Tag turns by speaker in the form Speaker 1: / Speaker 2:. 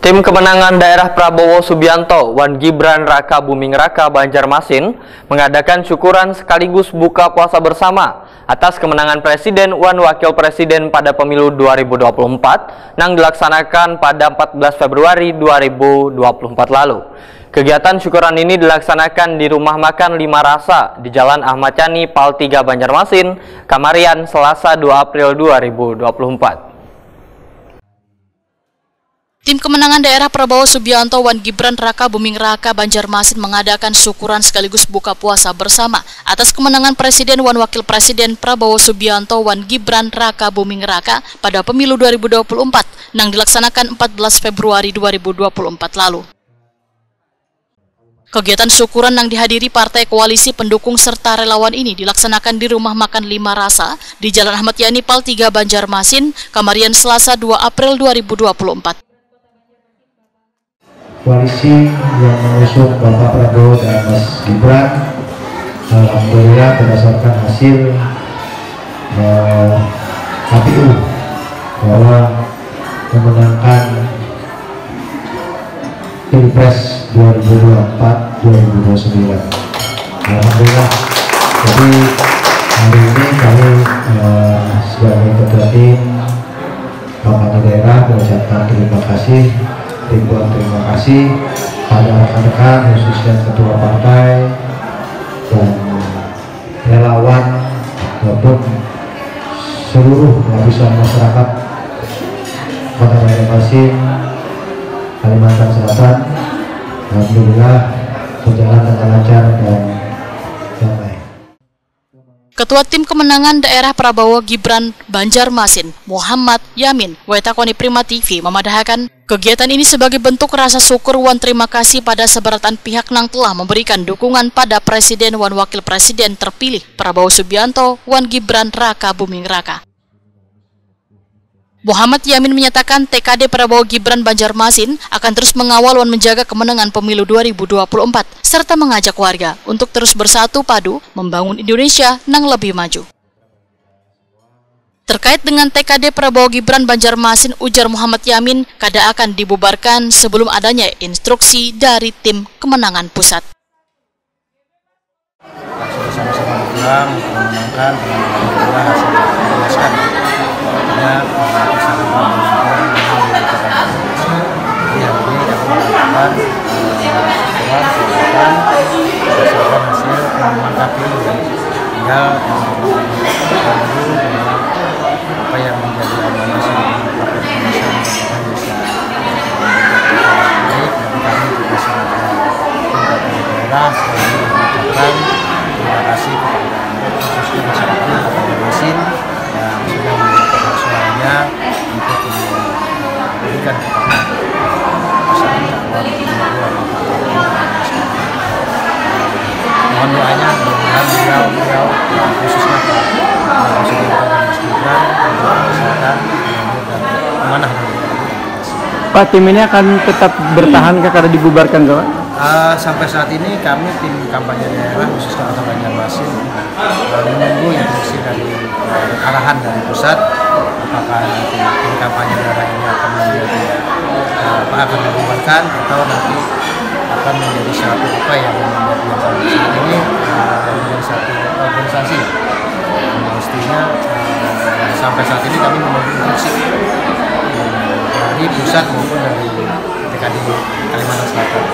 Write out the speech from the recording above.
Speaker 1: Tim kemenangan daerah Prabowo Subianto, Wan Gibran Raka Buming Raka Banjarmasin mengadakan syukuran sekaligus buka puasa bersama atas kemenangan Presiden wan Wakil Presiden pada pemilu 2024 yang dilaksanakan pada 14 Februari 2024 lalu. Kegiatan syukuran ini dilaksanakan di Rumah Makan Lima Rasa di Jalan Ahmad Yani, Pal 3 Banjarmasin, Kamarian, Selasa 2 April 2024.
Speaker 2: Tim kemenangan daerah Prabowo Subianto Wan Gibran Raka Buming Raka Banjarmasin mengadakan syukuran sekaligus buka puasa bersama atas kemenangan Presiden wan Wakil Presiden Prabowo Subianto Wan Gibran Raka Buming Raka pada pemilu 2024 yang dilaksanakan 14 Februari 2024 lalu. Kegiatan syukuran yang dihadiri partai koalisi pendukung serta relawan ini dilaksanakan di Rumah Makan Lima Rasa di Jalan Ahmad Yani, Pal 3 Banjarmasin, Kamarian, Selasa 2 April 2024.
Speaker 3: Koalisi yang mengusung Bapak Prabowo dan Mas Gibran, alhamdulillah berdasarkan hasil KPU bahwa memenangkan Pilpres 2024-2029. Alhamdulillah. Jadi hari ini kami sebagai ketua tim kampanye daerah mengucapkan terima kasih. Terima kasih pada rekan-rekan khususnya ketua partai dan relawan maupun seluruh lapisan masyarakat Kota Banjarmasin, Kalimantan Selatan. Alhamdulillah berjalan dengan lancar dan damai.
Speaker 2: Ketua Tim Kemenangan Daerah Prabowo Gibran Banjarmasin, Muhammad Yamin, Wetakoni Prima TV memadahkan kegiatan ini sebagai bentuk rasa syukur wan terima kasih pada seberatan pihak yang telah memberikan dukungan pada Presiden wan Wakil Presiden terpilih Prabowo Subianto Wan Gibran Raka Buming Raka. Muhammad Yamin menyatakan TKD Prabowo Gibran Banjarmasin akan terus mengawal dan menjaga kemenangan pemilu 2024 serta mengajak warga untuk terus bersatu padu membangun Indonesia yang lebih maju. Terkait dengan TKD Prabowo Gibran Banjarmasin, ujar Muhammad Yamin, kada akan dibubarkan sebelum adanya instruksi dari tim kemenangan pusat.
Speaker 4: Sama-sama berjuang untuk memenangkan dengan hasil yang memuaskan. Artinya apa yang menjadi amanah baik dan kami juga sangat daerah mengucapkan terima kasih kepada khususnya masyarakat Banjarmasin yang sudah memberikan suaranya untuk memberikan kepada pasangan calon mohon doanya mudah-mudahan beliau khususnya Pak Presiden dan Mas Gibran kesehatan dan amanah.
Speaker 5: Pak, tim ini akan tetap bertahan kada dibubarkan, Pak?
Speaker 4: Sampai saat ini kami tim kampanye daerah khususnya Kota Banjarmasin menunggu instruksi dari arahan dari pusat apakah nanti tim kampanye daerah ini akan menjadi akan dibubarkan atau nanti akan menjadi satu apa yang saat ini menjadi satu organisasi. Mestinya sampai saat ini kami menunggu instruksi dari pusat maupun dari TKD Kalimantan Selatan.